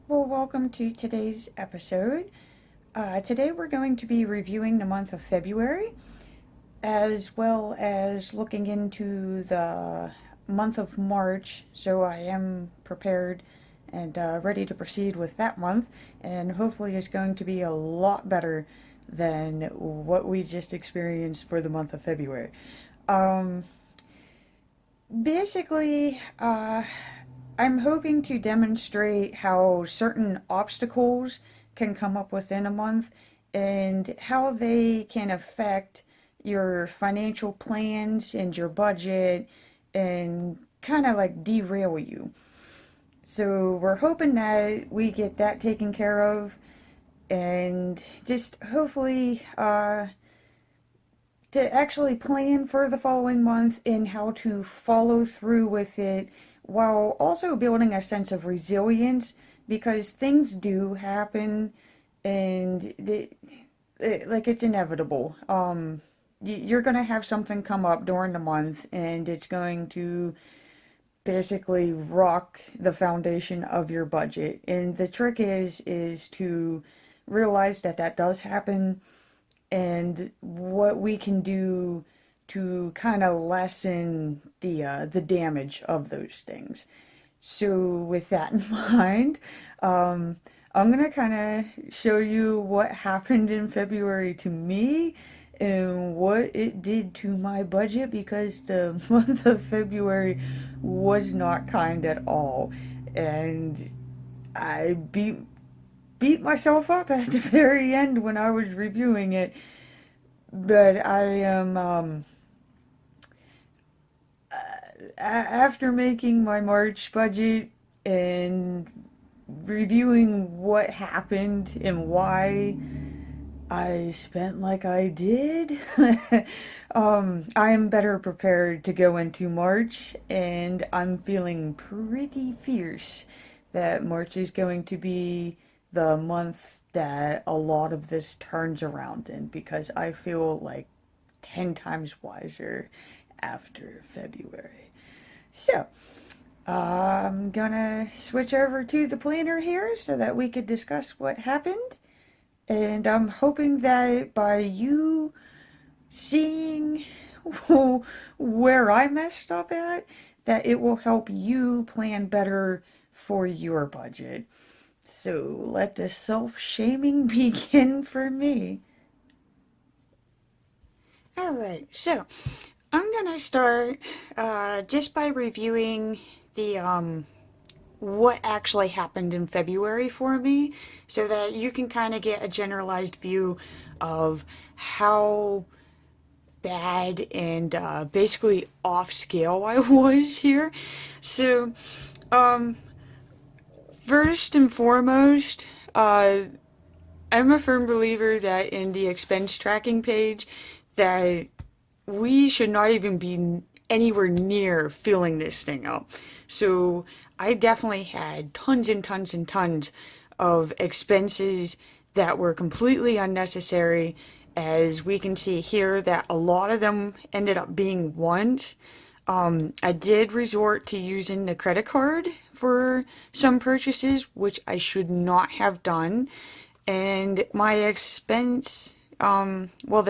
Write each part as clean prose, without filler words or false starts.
Well, welcome to today's episode. Today we're going to be reviewing the month of February as well as looking into the month of March, so I am prepared and ready to proceed with that month, and hopefully it's going to be a lot better than what we just experienced for the month of February. Um, basically, I'm hoping to demonstrate how certain obstacles can come up within a month and how they can affect your financial plans and your budget and kind of like derail you. So we're hoping that we get that taken care of and just hopefully to actually plan for the following month and how to follow through with it while also building a sense of resilience because things do happen and like it's inevitable. You're going to have something come up during the month and it's going to basically rock the foundation of your budget. And the trick is to realize that that does happen and what we can do to kind of lessen the damage of those things. So with that in mind, I'm gonna kind of show you what happened in February to me and what it did to my budget because the month of February was not kind at all, and I beat myself up at the very end when I was reviewing it. But I am after making my March budget and reviewing what happened and why I spent like I did, I am better prepared to go into March, and I'm feeling pretty fierce that March is going to be the month that a lot of this turns around in because I feel like 10 times wiser after February. So, I'm gonna switch over to the planner here so that we could discuss what happened. And I'm hoping that by you seeing where I messed up at, that it will help you plan better for your budget. So let the self-shaming begin for me. Alright, so I'm gonna start just by reviewing the what actually happened in February for me so that you can kind of get a generalized view of how bad and basically off scale I was here. So, um, first and foremost, I'm a firm believer that in the expense tracking page that we should not even be anywhere near filling this thing up. So I definitely had tons and tons and tons of expenses that were completely unnecessary, as we can see here that a lot of them ended up being ones. I did resort to using the credit card for some purchases, which I should not have done. And my the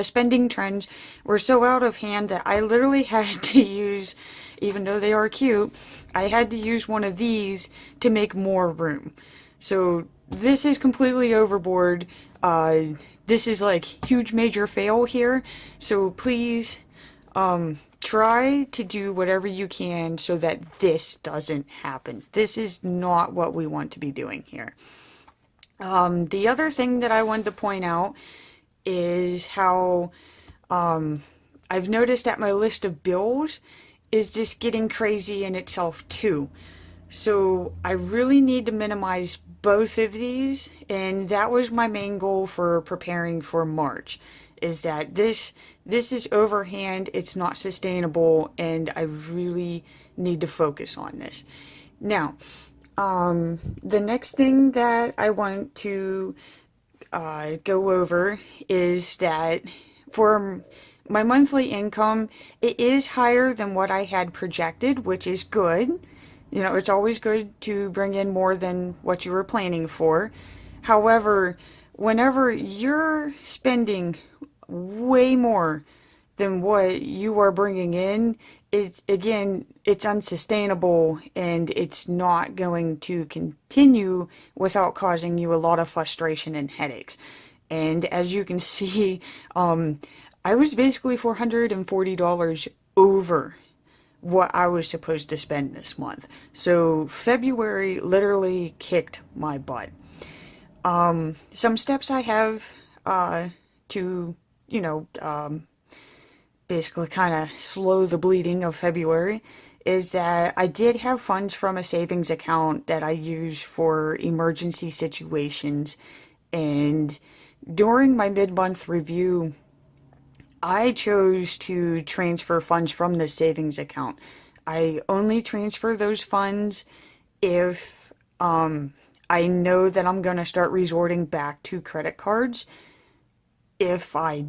spending trends were so out of hand that I literally had to use, even though they are cute, I had to use one of these to make more room. So this is completely overboard. This is like huge major fail here. So please, try to do whatever you can so that this doesn't happen. This is not what we want to be doing here. The other thing that I wanted to point out is how I've noticed that my list of bills is just getting crazy in itself too. So I really need to minimize both of these, and that was my main goal for preparing for March, is that this is overhand, it's not sustainable, and I really need to focus on this. Now, the next thing that I want to go over is that for my monthly income, it is higher than what I had projected, which is good. You know, it's always good to bring in more than what you were planning for. However, whenever you're spending way more than what you are bringing in, it's unsustainable and it's not going to continue without causing you a lot of frustration and headaches. And as you can see, I was basically $440 over what I was supposed to spend this month. So February literally kicked my butt. Some steps I have to, basically kind of slow the bleeding of February is that I did have funds from a savings account that I use for emergency situations. And during my mid-month review, I chose to transfer funds from the savings account. I only transfer those funds if I know that I'm going to start resorting back to credit cards if I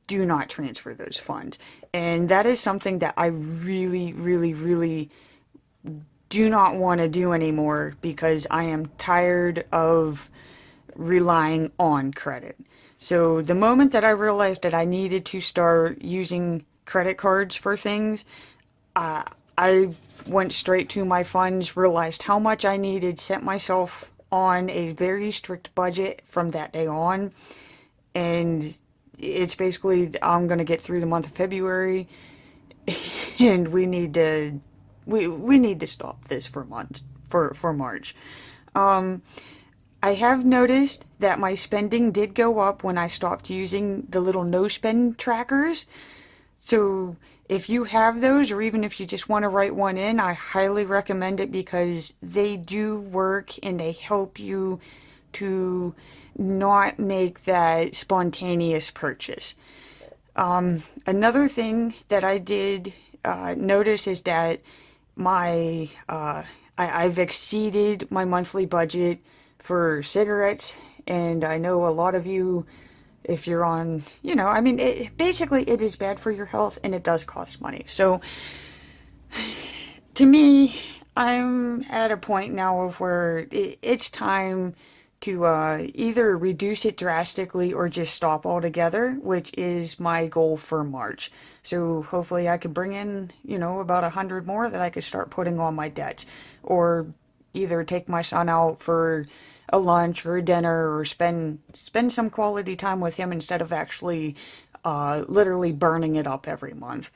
do not transfer those funds. And that is something that I really, really, really do not want to do anymore because I am tired of relying on credit. So the moment that I realized that I needed to start using credit cards for things, I went straight to my funds, realized how much I needed, set myself on a very strict budget from that day on, and it's basically I'm gonna get through the month of February, and we need to stop this for March. I have noticed that my spending did go up when I stopped using the little no spend trackers. So if you have those, or even if you just want to write one in, I highly recommend it because they do work and they help you to not make that spontaneous purchase. Another thing that I did notice is that I've exceeded my monthly budget for cigarettes, and I know a lot of you, if you're on, basically it is bad for your health and it does cost money. So to me, I'm at a point now of where it's time to either reduce it drastically or just stop altogether, which is my goal for March. So hopefully I could bring in, about 100 more that I could start putting on my debts, or either take my son out for a lunch or a dinner, or spend some quality time with him instead of actually literally burning it up every month.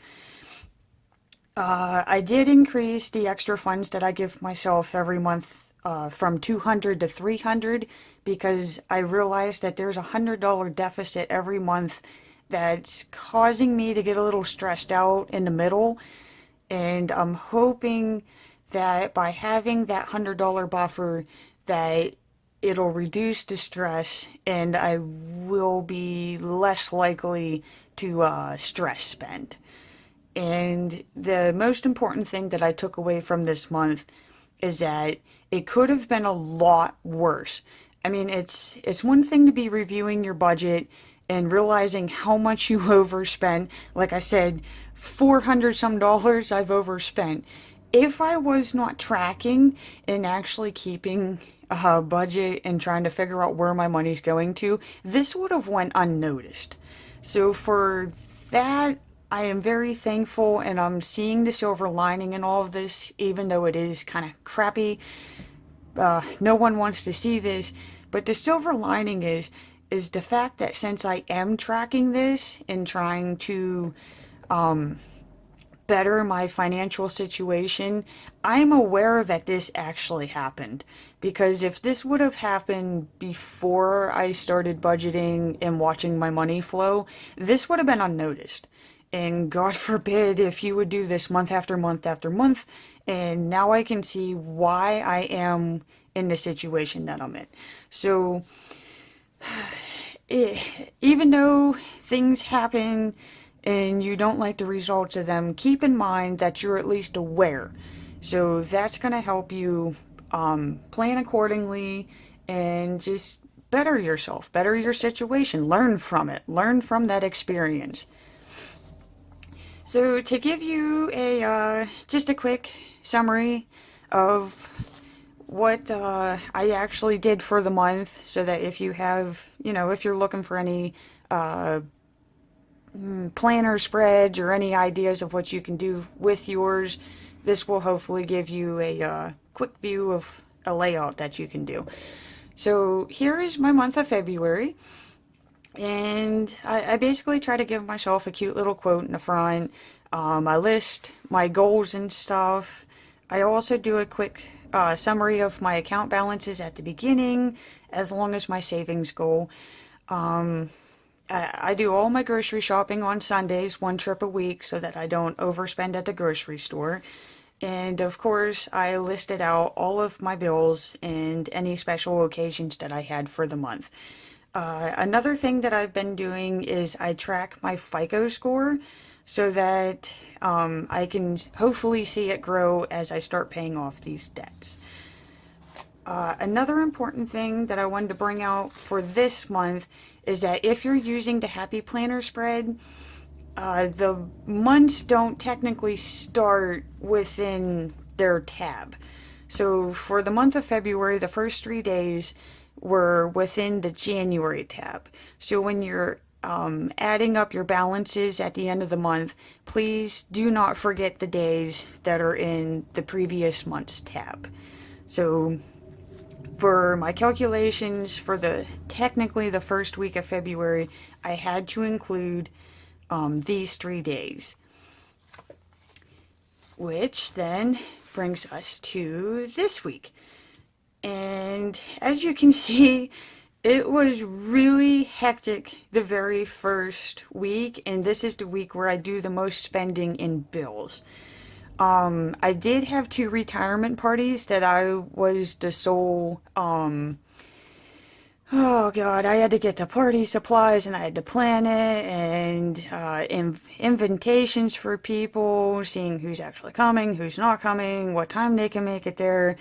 I did increase the extra funds that I give myself every month from 200 to 300 because I realized that there's $100 deficit every month that's causing me to get a little stressed out in the middle, and I'm hoping that by having that $100 buffer that it'll reduce the stress and I will be less likely to stress spend. And the most important thing that I took away from this month is that it could have been a lot worse. I mean, it's one thing to be reviewing your budget and realizing how much you overspent. Like I said, 400 some dollars I've overspent. If I was not tracking and actually keeping a budget and trying to figure out where my money's going to, this would have went unnoticed. So for that, I am very thankful, and I'm seeing the silver lining in all of this, even though it is kind of crappy. No one wants to see this, but the silver lining is the fact that since I am tracking this and trying to better my financial situation, I'm aware that this actually happened. Because if this would have happened before I started budgeting and watching my money flow, this would have been unnoticed. And God forbid if you would do this month after month after month. And now I can see why I am in the situation that I'm in. So, even though things happen and you don't like the results of them, keep in mind that you're at least aware. So that's going to help you plan accordingly and just better yourself, better your situation, learn from it, learn from that experience. So to give you just a quick summary of what I actually did for the month, so that if you have, if you're looking for any planner spreads or any ideas of what you can do with yours, this will hopefully give you a quick view of a layout that you can do. So here is my month of February, and I basically try to give myself a cute little quote in the front. I list my goals and stuff. I also do a quick summary of my account balances at the beginning, as long as my savings goal. I do all my grocery shopping on Sundays, one trip a week, so that I don't overspend at the grocery store. And of course, I listed out all of my bills and any special occasions that I had for the month. Another thing that I've been doing is I track my FICO score, so that I can hopefully see it grow as I start paying off these debts. Another important thing that I wanted to bring out for this month is that if you're using the Happy Planner spread, the months don't technically start within their tab. So for the month of February, the first 3 days were within the January tab. So when you're adding up your balances at the end of the month, please do not forget the days that are in the previous month's tab. So for my calculations for technically the first week of February, I had to include these 3 days. Which then brings us to this week. And as you can see, it was really hectic the very first week, and this is the week where I do the most spending in bills. I did have 2 retirement parties that I was the sole, oh God, I had to get the party supplies and I had to plan it, and invitations for people, seeing who's actually coming, who's not coming, what time they can make it there,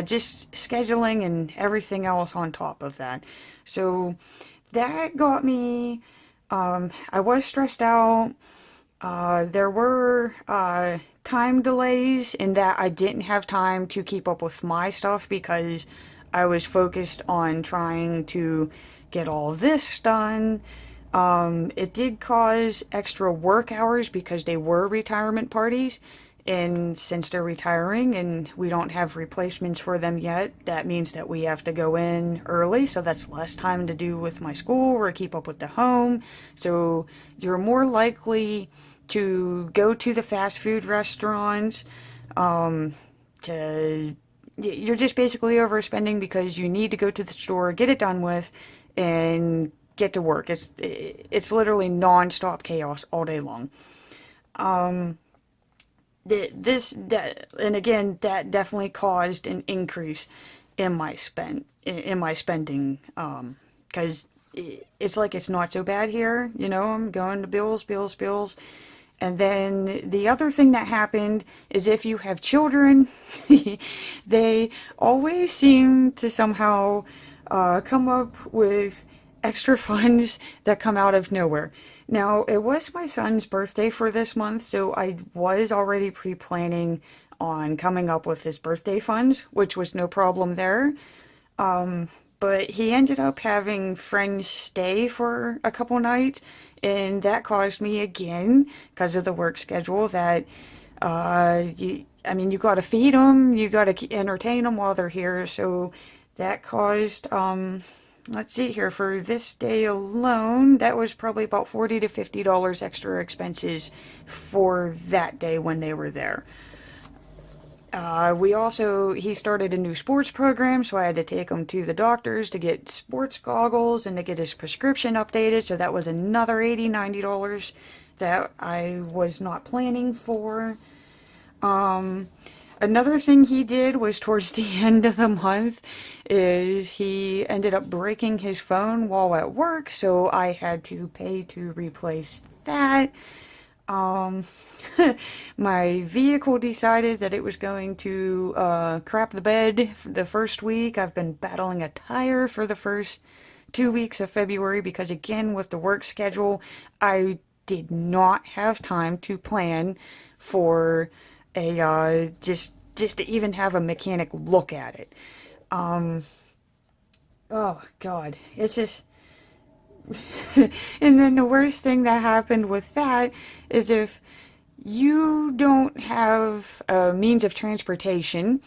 just scheduling and everything else on top of that. So that got me, I was stressed out. There were time delays in that I didn't have time to keep up with my stuff because I was focused on trying to get all this done. It did cause extra work hours because they were retirement parties, and since they're retiring and we don't have replacements for them yet, that means that we have to go in early, so that's less time to do with my school or keep up with the home. So you're more likely to go to the fast food restaurants, you're just basically overspending because you need to go to the store, get it done with, and get to work. It's literally non-stop chaos all day long. And again, that definitely caused an increase in my spending, because it's like it's not so bad here, I'm going to bills. And then the other thing that happened is if you have children, they always seem to somehow come up with extra funds that come out of nowhere. Now, it was my son's birthday for this month, so I was already pre-planning on coming up with his birthday funds, which was no problem there. But he ended up having friends stay for a couple nights, and that caused me again, because of the work schedule, that you gotta feed them, you gotta entertain them while they're here. So that caused, let's see here, for this day alone, that was probably about $40 to $50 extra expenses for that day when they were there. He started a new sports program, so I had to take him to the doctors to get sports goggles and to get his prescription updated, so that was another $80, $90 that I was not planning for. Another thing he did was towards the end of the month is he ended up breaking his phone while at work, so I had to pay to replace that. My vehicle decided that it was going to crap the bed for the first week. I've been battling a tire for the first 2 weeks of February because, again, with the work schedule, I did not have time to plan for just just to even have a mechanic look at it. Oh God, it's just. And then the worst thing that happened with that is if you don't have a means of transportation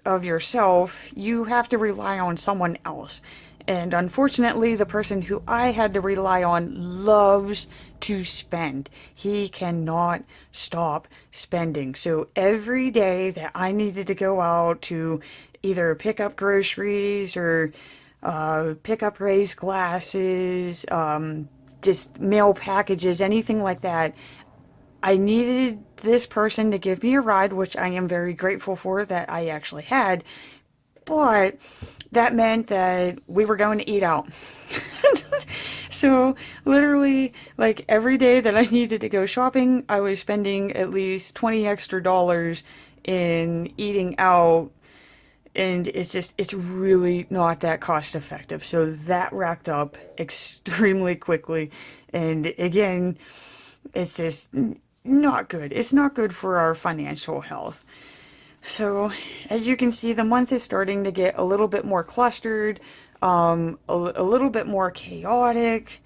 of yourself, you have to rely on someone else. And unfortunately, the person who I had to rely on loves to spend. He cannot stop spending. So every day that I needed to go out to either pick up groceries or pick up raised glasses, just mail packages, anything like that, I needed this person to give me a ride, which I am very grateful for that I actually had, but that meant that we were going to eat out. So literally, like every day that I needed to go shopping, I was spending at least 20 extra dollars in eating out, and it's really not that cost effective. So that racked up extremely quickly, and again, it's just not good. It's not good for our financial health. So, as you can see, the month is starting to get a little bit more clustered, a little bit more chaotic.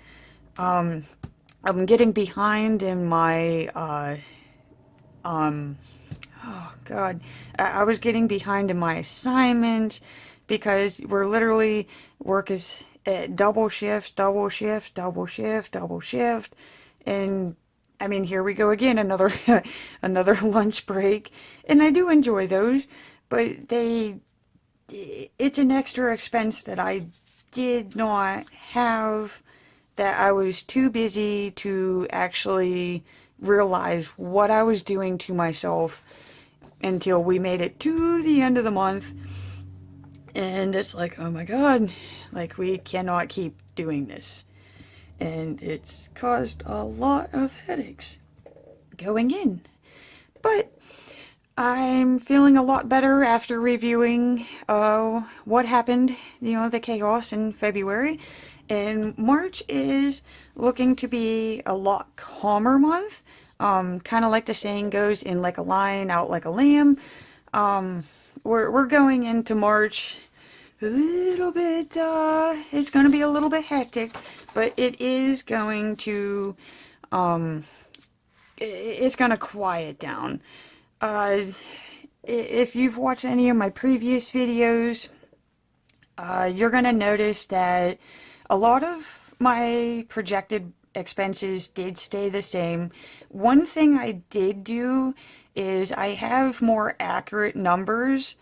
I'm getting behind in my, oh God, I was getting behind in my assignment because we're literally work is double shifts, double shift, double shift, double shift, and I mean, here we go again, another another lunch break, and I do enjoy those, but it's an extra expense that I did not have, that I was too busy to actually realize what I was doing to myself until we made it to the end of the month, and it's like, oh my God, like we cannot keep doing this. And it's caused a lot of headaches going in. But I'm feeling a lot better after reviewing what happened, the chaos in February. And March is looking to be a lot calmer month. Kind of like the saying goes, in like a lion, out like a lamb. We're going into March a little bit, it's going to be a little bit hectic, but it is going to, it's going to quiet down. If you've watched any of my previous videos, you're going to notice that a lot of my projected expenses did stay the same. One thing I did do is I have more accurate numbers.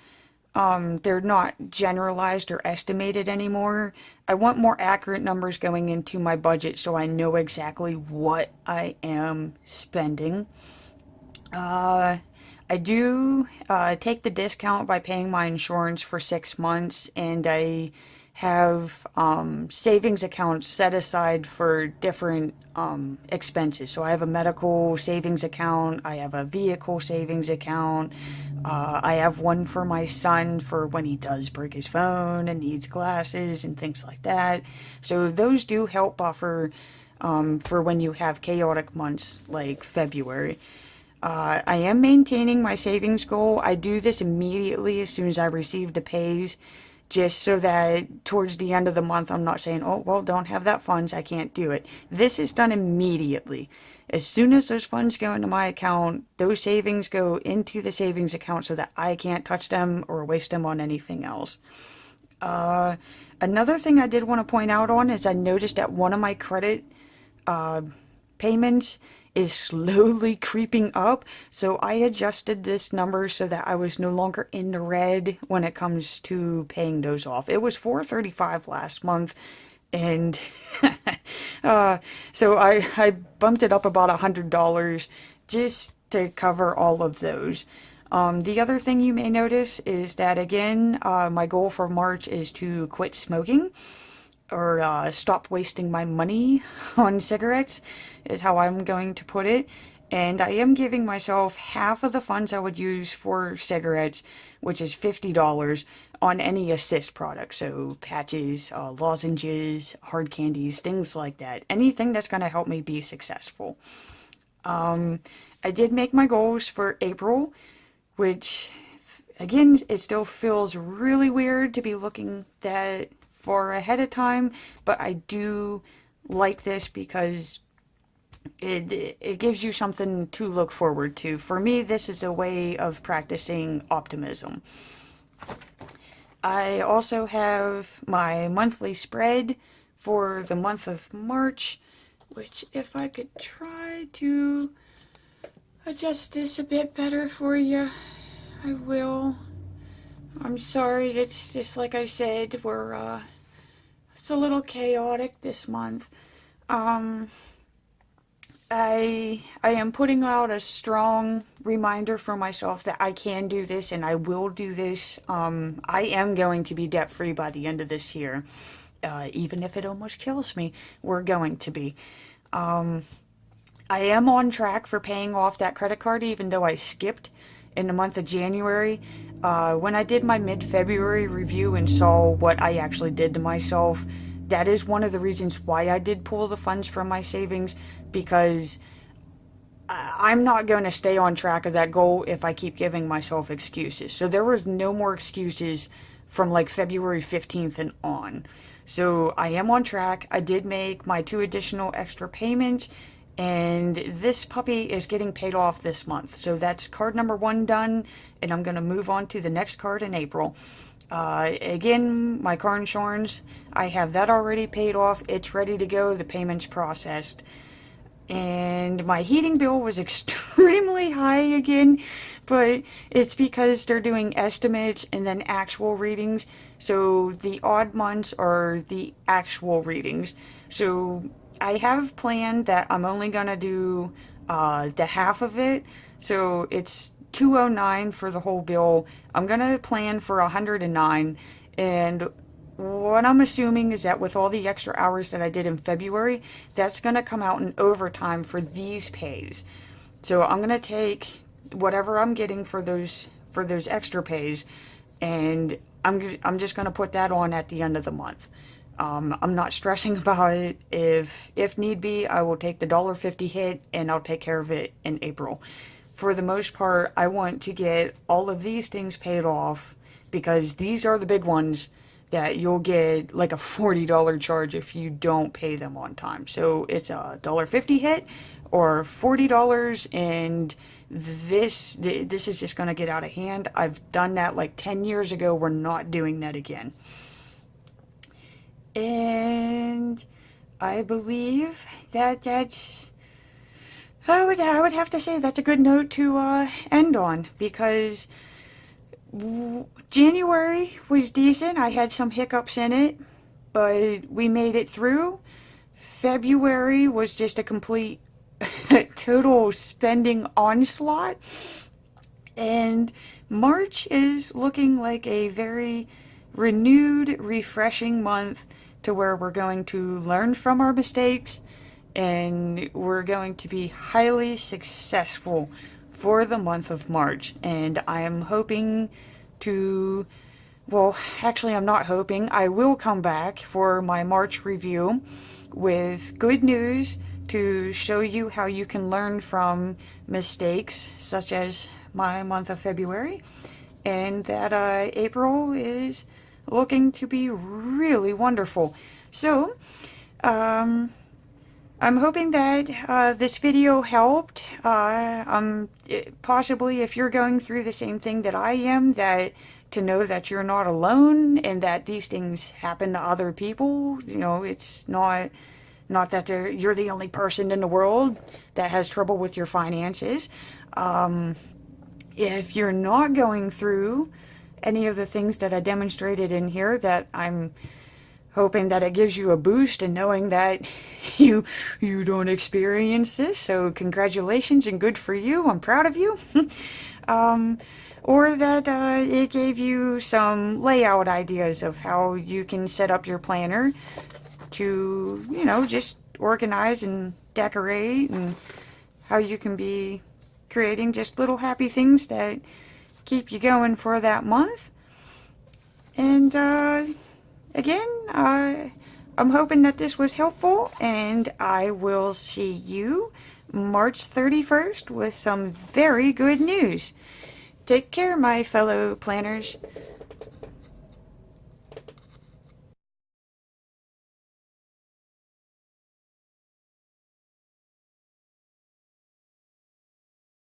They're not generalized or estimated anymore. I want more accurate numbers going into my budget so I know exactly what I am spending. I do take the discount by paying my insurance for 6 months, and I have savings accounts set aside for different expenses. So I have a medical savings account, I have a vehicle savings account, I have one for my son for when he does break his phone and needs glasses and things like that. So those do help buffer for when you have chaotic months like February. I am maintaining my savings goal. I do this immediately as soon as I receive the pays, just so that towards the end of the month I'm not saying, oh, well, don't have that funds, I can't do it. This is done immediately. As soon as those funds go into my account, those savings go into the savings account so that I can't touch them or waste them on anything else. Another thing I did want to point out on is I noticed that one of my credit payments is slowly creeping up, so I adjusted this number so that I was no longer in the red when it comes to paying those off. It was $435 last month, and so I bumped it up about $100 just to cover all of those. The other thing you may notice is that, again, my goal for March is to quit smoking, or stop wasting my money on cigarettes, is how I'm going to put it. And I am giving myself half of the funds I would use for cigarettes, which is $50, on any assist product. So patches, lozenges, hard candies, things like that. Anything that's going to help me be successful. I did make my goals for April, which again, it still feels really weird to be looking that far ahead of time, but I do like this because it gives you something to look forward to. For me, this is a way of practicing optimism. I also have my monthly spread for the month of March, which if I could try to adjust this a bit better for you, I will. I'm sorry, it's just like I said, it's a little chaotic this month. I am putting out a strong reminder for myself that I can do this and I will do this. I am going to be debt free by the end of this year. Even if it almost kills me, we're going to be. I am on track for paying off that credit card, even though I skipped in the month of January. When I did my mid-February review and saw what I actually did to myself, that is one of the reasons why I did pull the funds from my savings, because I'm not going to stay on track of that goal if I keep giving myself excuses. So there was no more excuses from like February 15th and on. So I am on track. I did make my 2 additional extra payments, and this puppy is getting paid off this month. So that's card number 1 done, and I'm going to move on to the next card in April. Again, my car insurance, I have that already paid off. It's ready to go. The payment's processed. And my heating bill was extremely high again, but it's because they're doing estimates and then actual readings. So the odd months are the actual readings. So I have planned that I'm only gonna do the half of it. So it's $209 for the whole bill. I'm gonna plan for $109, and what I'm assuming is that with all the extra hours that I did in February, that's going to come out in overtime for these pays. So I'm going to take whatever I'm getting for those extra pays, and I'm just going to put that on at the end of the month. I'm not stressing about it. If need be, I will take the $1.50 hit and I'll take care of it in April. For the most part, I want to get all of these things paid off, because these are the big ones that you'll get like a $40 charge if you don't pay them on time. So it's a $1.50 hit or $40, and this is just going to get out of hand. I've done that like 10 years ago. We're not doing that again. And I believe that that's, I would have to say that's a good note to end on, because January was decent. I had some hiccups in it, but we made it through. February was just a complete total spending onslaught. And March is looking like a very renewed, refreshing month, to where we're going to learn from our mistakes and we're going to be highly successful for the month of March. And I am hoping to, well, actually I'm not hoping, I will come back for my March review with good news to show you how you can learn from mistakes such as my month of February, and that April is looking to be really wonderful. So I'm hoping that this video helped. Possibly if you're going through the same thing that I am, that to know that you're not alone and that these things happen to other people. You know, it's not that you're the only person in the world that has trouble with your finances. If you're not going through any of the things that I demonstrated in here, that I'm hoping that it gives you a boost in knowing that you don't experience this. So congratulations and good for you. I'm proud of you. Or that it gave you some layout ideas of how you can set up your planner to, you know, just organize and decorate, and how you can be creating just little happy things that keep you going for that month. And again, I'm hoping that this was helpful, and I will see you March 31st with some very good news. Take care, my fellow planners.